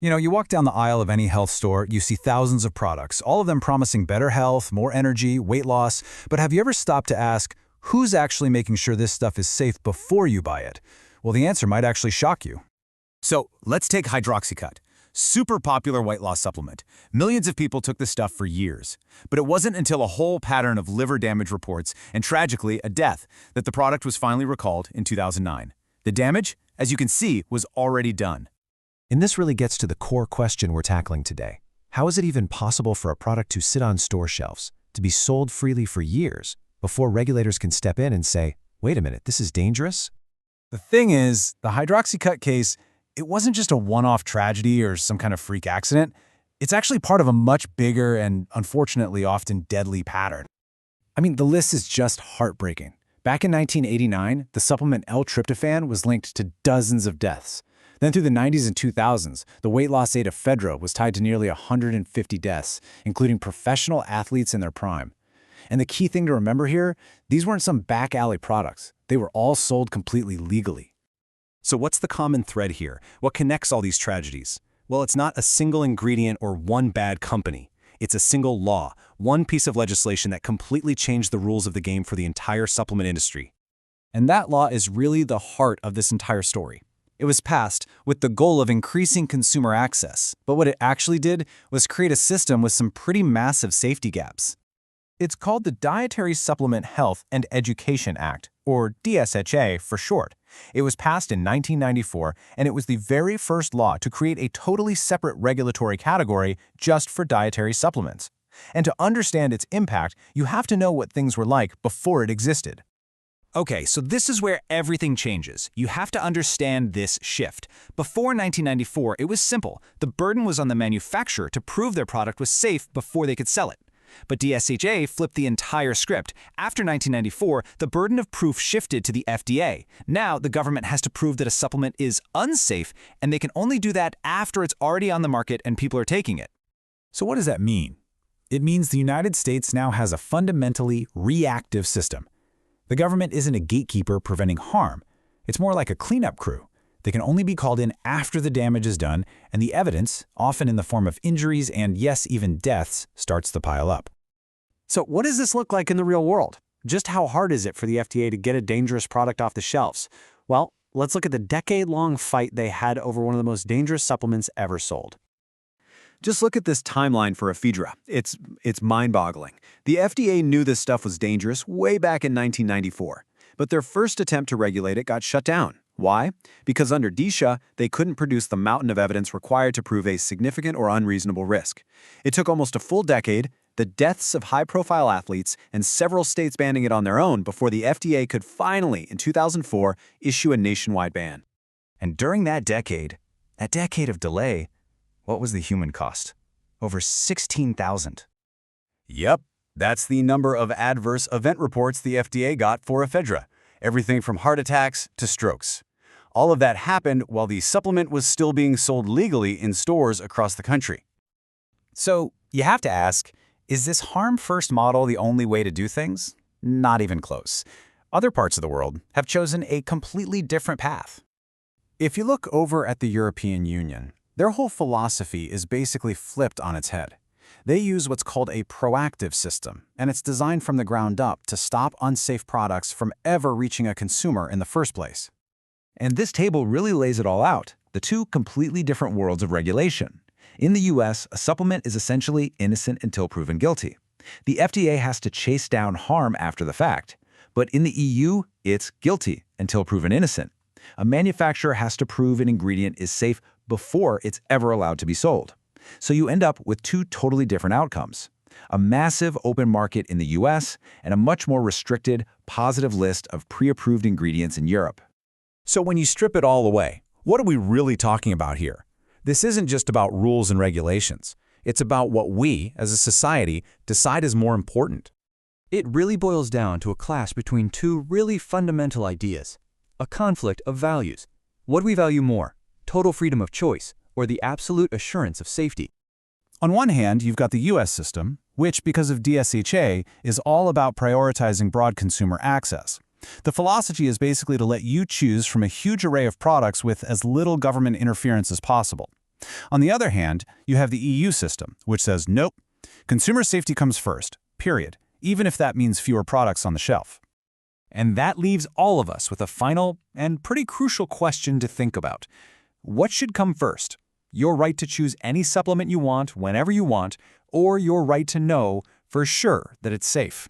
You walk down the aisle of any health store, you see thousands of products, all of them promising better health, more energy, weight loss. But have you ever stopped to ask, who's actually making sure this stuff is safe before you buy it? Well, the answer might actually shock you. So let's take hydroxycut. Super popular weight loss supplement. Millions of people took this stuff for years. But it wasn't until a whole pattern of liver damage reports and, tragically, a death that the product was finally recalled in 2009. The damage, as you can see, was already done. And this really gets to the core question we're tackling today. How is it even possible for a product to sit on store shelves, to be sold freely for years, before regulators can step in and say, wait a minute, this is dangerous? The thing is, the hydroxycut case, it wasn't just a one-off tragedy or some kind of freak accident. It's actually part of a much bigger and, unfortunately, often deadly pattern. I mean, the list is just heartbreaking. Back in 1989, the supplement L-tryptophan was linked to dozens of deaths. Then through the 90s and 2000s, the weight loss aid ephedra was tied to nearly 150 deaths, including professional athletes in their prime. And the key thing to remember here, these weren't some back alley products. They were all sold completely legally. So what's the common thread here? What connects all these tragedies? Well, it's not a single ingredient or one bad company. It's a single law, one piece of legislation that completely changed the rules of the game for the entire supplement industry. And that law is really the heart of this entire story. It was passed with the goal of increasing consumer access, but what it actually did was create a system with some pretty massive safety gaps. It's called the Dietary Supplement Health and Education Act, or DSHEA for short. It was passed in 1994, and it was the very first law to create a totally separate regulatory category just for dietary supplements. And to understand its impact, you have to know what things were like before it existed. Okay, so this is where everything changes. You have to understand this shift. Before 1994, it was simple. The burden was on the manufacturer to prove their product was safe before they could sell it. But DSHEA flipped the entire script. After 1994, the burden of proof shifted to the FDA. Now, the government has to prove that a supplement is unsafe, and they can only do that after it's already on the market and people are taking it. So what does that mean? It means the United States now has a fundamentally reactive system. The government isn't a gatekeeper preventing harm. It's more like a cleanup crew. They can only be called in after the damage is done, and the evidence, often in the form of injuries and, yes, even deaths, starts to pile up. So what does this look like in the real world? Just how hard is it for the FDA to get a dangerous product off the shelves? Well, let's look at the decade-long fight they had over one of the most dangerous supplements ever sold. Just look at this timeline for ephedra. It's mind-boggling. The FDA knew this stuff was dangerous way back in 1994, but their first attempt to regulate it got shut down. Why? Because under DSHEA, they couldn't produce the mountain of evidence required to prove a significant or unreasonable risk. It took almost a full decade, the deaths of high-profile athletes, and several states banning it on their own before the FDA could finally, in 2004, issue a nationwide ban. And during that decade of delay, what was the human cost? Over 16,000. Yep, that's the number of adverse event reports the FDA got for ephedra. Everything from heart attacks to strokes. All of that happened while the supplement was still being sold legally in stores across the country. So, you have to ask, is this harm-first model the only way to do things? Not even close. Other parts of the world have chosen a completely different path. If you look over at the European Union, their whole philosophy is basically flipped on its head. They use what's called a proactive system, and it's designed from the ground up to stop unsafe products from ever reaching a consumer in the first place. And this table really lays it all out, the two completely different worlds of regulation. In the US, a supplement is essentially innocent until proven guilty. The FDA has to chase down harm after the fact. But in the EU, it's guilty until proven innocent. A manufacturer has to prove an ingredient is safe before it's ever allowed to be sold. So you end up with two totally different outcomes. A massive open market in the US and a much more restricted, positive list of pre-approved ingredients in Europe. So when you strip it all away, what are we really talking about here? This isn't just about rules and regulations. It's about what we, as a society, decide is more important. It really boils down to a clash between two really fundamental ideas, a conflict of values. What do we value more, total freedom of choice, or the absolute assurance of safety? On one hand, you've got the US system, which, because of DSHEA, is all about prioritizing broad consumer access. The philosophy is basically to let you choose from a huge array of products with as little government interference as possible. On the other hand, you have the EU system, which says, nope, consumer safety comes first, period, even if that means fewer products on the shelf. And that leaves all of us with a final and pretty crucial question to think about. What should come first? Your right to choose any supplement you want whenever you want, or your right to know for sure that it's safe?